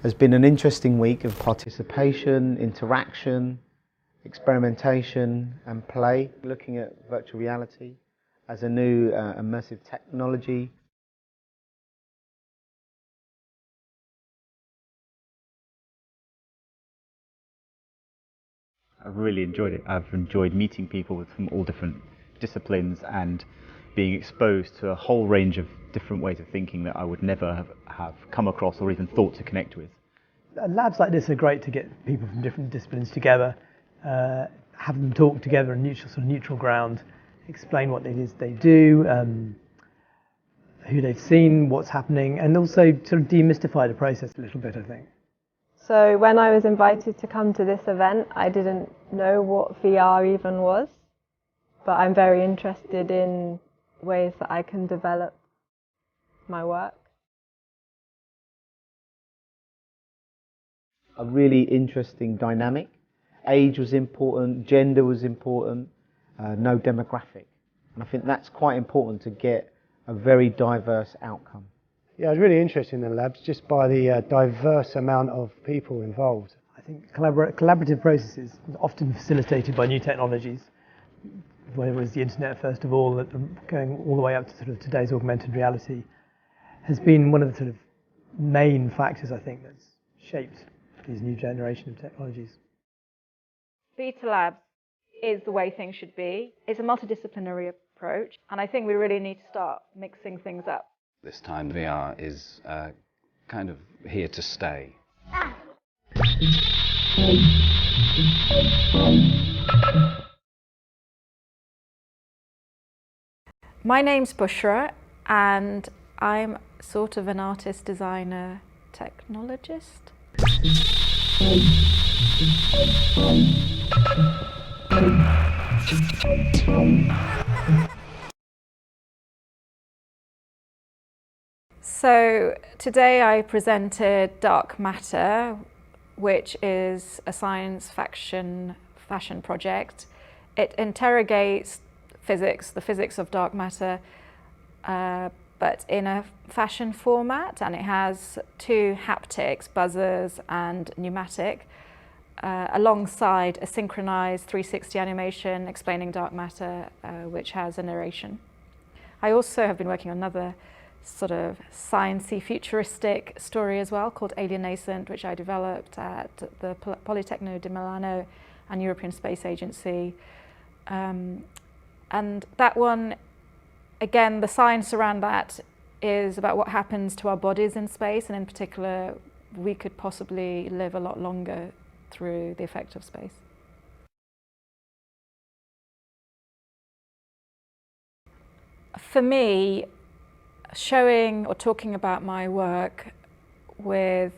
Has been an interesting week of participation, interaction, experimentation and play, looking at virtual reality as a new immersive technology. I've really enjoyed it. I've enjoyed meeting people from all different disciplines and being exposed to a whole range of different ways of thinking that I would never have come across or even thought to connect with. Labs like this are great to get people from different disciplines together, have them talk together on neutral ground, explain what it is they do, who they've seen, what's happening, and also sort of demystify the process a little bit, I think. So when I was invited to come to this event, I didn't know what VR even was, but I'm very interested in ways that I can develop my work. A really interesting dynamic. Age was important, gender was important, no demographic. And I think that's quite important to get a very diverse outcome. Yeah, I was really interested in the labs just by the diverse amount of people involved. I think collaborative processes, often facilitated by new technologies, whether it was the internet first of all, going all the way up to sort of today's augmented reality, has been one of the sort of main factors, I think, that's shaped these new generation of technologies. Betalab is the way things should be. It's a multidisciplinary approach, and I think we really need to start mixing things up. This time VR is kind of here to stay. My name's Bushra, and I'm sort of an artist, designer, technologist. So today I presented Dark Matter, which is a science fiction fashion project. It interrogates physics, the physics of dark matter, but in a fashion format, and it has two haptics, buzzers and pneumatic, alongside a synchronized 360 animation explaining dark matter, which has a narration. I also have been working on another sort of sciencey futuristic story as well called Alien Nascent, which I developed at the Politecnico di Milano and European Space Agency. And that one, again, the science around that is about what happens to our bodies in space, and in particular, we could possibly live a lot longer through the effect of space. For me, showing or talking about my work with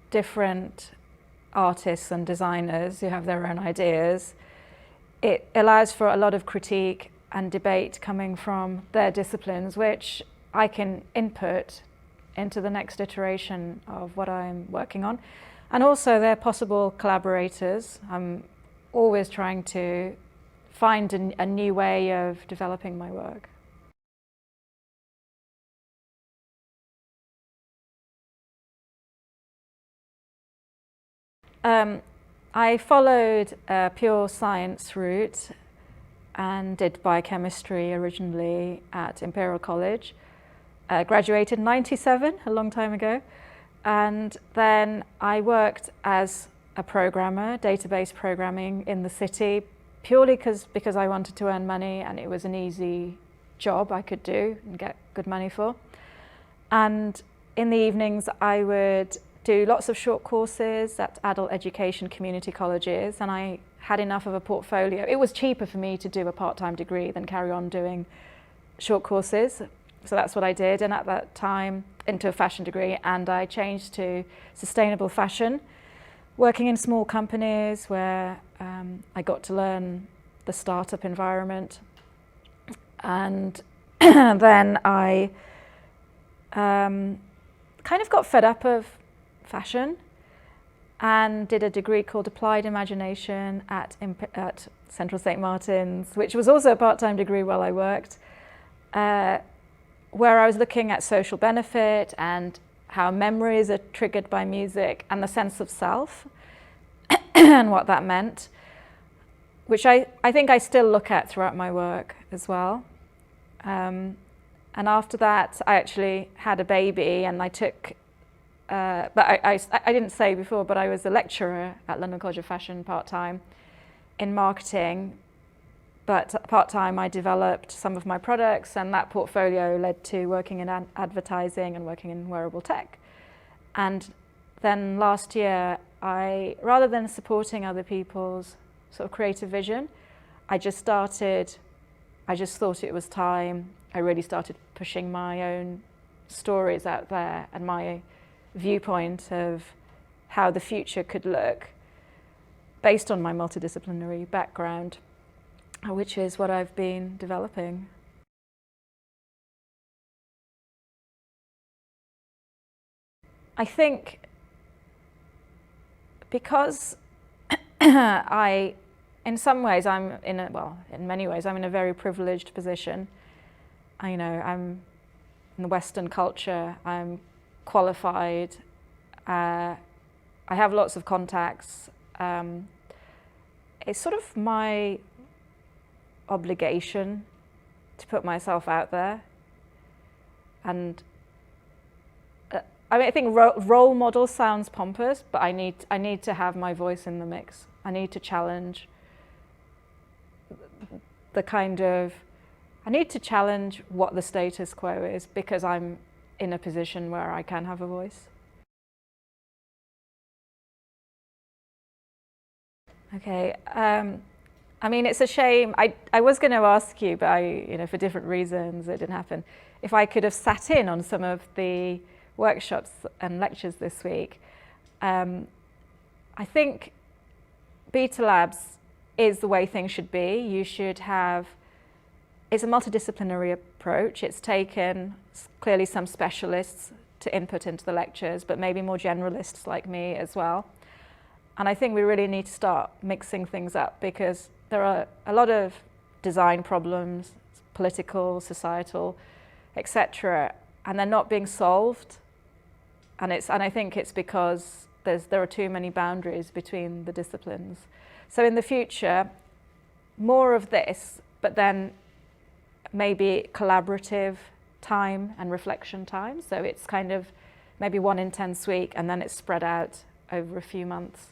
different artists and designers who have their own ideas, it allows for a lot of critique and debate coming from their disciplines, which I can input into the next iteration of what I'm working on. And also they're possible collaborators. I'm always trying to find a new way of developing my work. I followed a pure science route and did biochemistry originally at Imperial College. Graduated in '97, a long time ago. And then I worked as a programmer, database programming in the city, purely because I wanted to earn money and it was an easy job I could do and get good money for. And in the evenings I would do lots of short courses at adult education community colleges, and I had enough of a portfolio. It was cheaper for me to do a part-time degree than carry on doing short courses. So that's what I did, and at that time into a fashion degree, and I changed to sustainable fashion, working in small companies where I got to learn the startup environment. And then I kind of got fed up of fashion and did a degree called Applied Imagination at Central St. Martin's, which was also a part-time degree while I worked. where I was looking at social benefit and how memories are triggered by music and the sense of self and what that meant, which I think I still look at throughout my work as well. And after that, I actually had a baby, and I took, but I didn't say before, but I was a lecturer at London College of Fashion part-time in marketing. But part-time I developed some of my products, and that portfolio led to working in advertising and working in wearable tech. And then last year, rather than supporting other people's sort of creative vision, I just thought it was time. I really started pushing my own stories out there and my viewpoint of how the future could look based on my multidisciplinary background, which is what I've been developing. I think because in some ways in many ways I'm in a very privileged position. I'm in the Western culture, I'm qualified, I have lots of contacts. It's sort of my obligation to put myself out there. And I think role model sounds pompous, but I need to have my voice in the mix. I need to challenge I need to challenge what the status quo is, because I'm in a position where I can have a voice. Okay, I mean, it's a shame. I was going to ask you, but for different reasons, it didn't happen. If I could have sat in on some of the workshops and lectures this week. I think Betalabs is the way things should be. It's a multidisciplinary approach. It's taken clearly some specialists to input into the lectures, but maybe more generalists like me as well. And I think we really need to start mixing things up, because there are a lot of design problems, political, societal, etc., and they're not being solved. And I think it's because there are too many boundaries between the disciplines. So in the future, more of this, but then maybe collaborative time and reflection time. So it's kind of maybe one intense week, and then it's spread out over a few months.